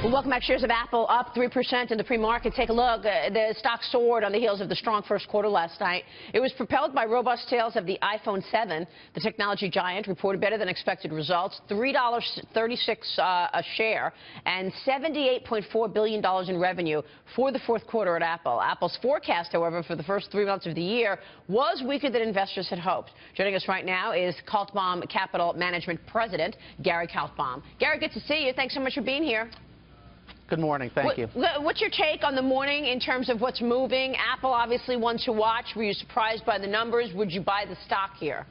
Well, welcome back. Shares of Apple up 3% in the pre-market. Take a look. The stock soared on the heels of the strong first quarter last night. It was propelled by robust sales of the iPhone 7. The technology giant reported better than expected results, $3.36 a share, and $78.4 billion in revenue for the fourth quarter at Apple. Apple's forecast, however, for the first 3 months of the year was weaker than investors had hoped. Joining us right now is Kaltbaum Capital Management President Gary Kaltbaum. Gary, good to see you. Thanks so much for being here. Good morning. Thank you. What's your take on the morning in terms of what's moving? Apple, obviously, one to watch. Were you surprised by the numbers? Would you buy the stock here?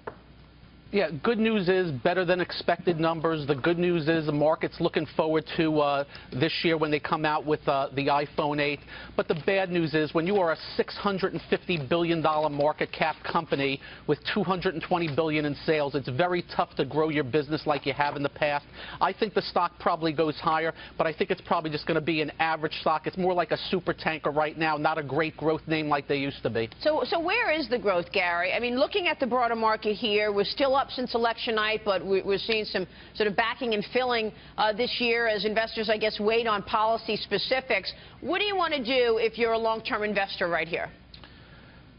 Yeah, good news is better than expected numbers. The good news is the market's looking forward to this year when they come out with the iPhone 8. But the bad news is when you are a $650 billion market cap company with $220 billion in sales, it's very tough to grow your business like you have in the past. I think the stock probably goes higher, but I think it's probably just going to be an average stock. It's more like a super tanker right now, not a great growth name like they used to be. So where is the growth, Gary? I mean, looking at the broader market here, we're still up since election night, but we're seeing some sort of backing and filling this year as investors, I guess, wait on policy specifics. What do you want to do if you're a long-term investor right here?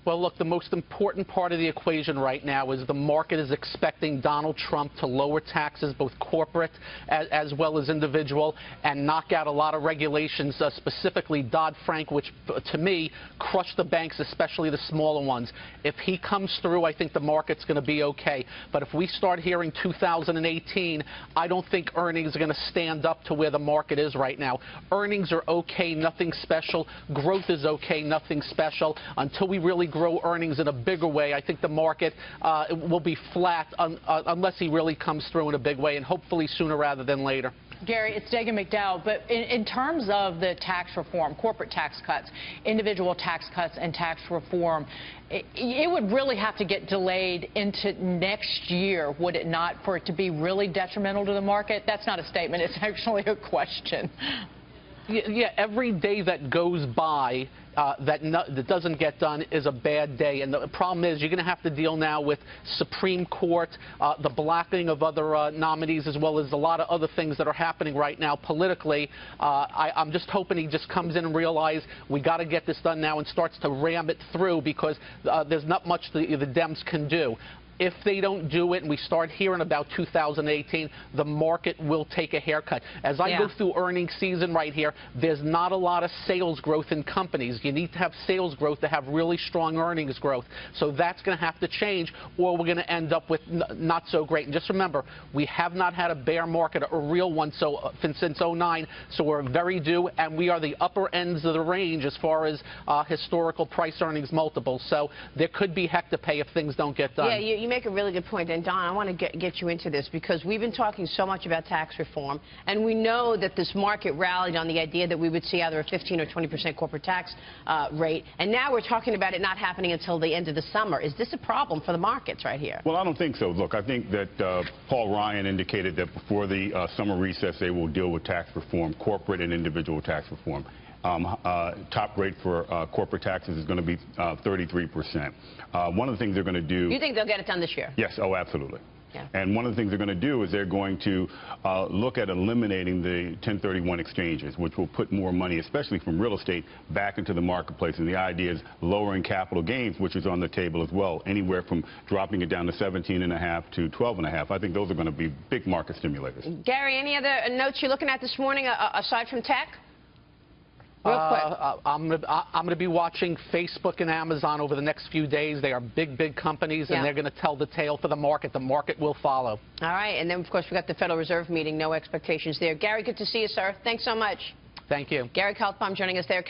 Well, look, the most important part of the equation right now is the market is expecting Donald Trump to lower taxes, both corporate as well as individual, and knock out a lot of regulations, specifically Dodd-Frank, which, to me, crushed the banks, especially the smaller ones. If he comes through, I think the market's going to be okay. But if we start hearing 2018, I don't think earnings are going to stand up to where the market is right now. Earnings are okay, nothing special. Growth is okay, nothing special. Until we really grow earnings in a bigger way, I think the market will be flat unless he really comes through in a big way, and hopefully sooner rather than later. Gary, it's Dagan McDowell, but in terms of the tax reform, corporate tax cuts, individual tax cuts, and tax reform, it would really have to get delayed into next year, would it not, for it to be really detrimental to the market? That's not a statement. It's actually a question. Yeah, every day that goes by that doesn't get done is a bad day. And the problem is you're going to have to deal now with Supreme Court, the blocking of other nominees, as well as a lot of other things that are happening right now politically. I'm just hoping he just comes in and realizes we got to get this done now and starts to ram it through, because there's not much the Dems can do. If they don't do it and we start hearing about 2018, the market will take a haircut. As I go through earnings season right here, there's not a lot of sales growth in companies. You need to have sales growth to have really strong earnings growth. So that's going to have to change, or we're going to end up with not so great. And just remember, we have not had a bear market, a real one, since '09, so we're very due, and we are the upper ends of the range as far as historical price earnings multiples. So there could be heck to pay if things don't get done. Yeah, you make a really good point. And Don, I want to get you into this, because we've been talking so much about tax reform, and we know that this market rallied on the idea that we would see either a 15 or 20% corporate tax rate, and now we're talking about it not happening until the end of the summer. Is this a problem for the markets right here? Well, I don't think so. Look, I think that Paul Ryan indicated that before the summer recess they will deal with tax reform, corporate and individual tax reform. Top rate for corporate taxes is going to be 33%. One of the things they're going to do... You think they'll get it done this year? Yes, oh, absolutely. Yeah. And one of the things they're going to do is they're going to look at eliminating the 1031 exchanges, which will put more money, especially from real estate, back into the marketplace. And the idea is lowering capital gains, which is on the table as well, anywhere from dropping it down to 17.5 to 12.5. I think those are going to be big market stimulators. Gary, any other notes you're looking at this morning aside from tech? Real quick. I'm going to be watching Facebook and Amazon over the next few days. They are big companies, and they're going to tell the tale for the market. The market will follow. All right. And then, of course, we've got the Federal Reserve meeting. No expectations there. Gary, good to see you, sir. Thanks so much. Thank you. Gary Kaltbaum joining us there.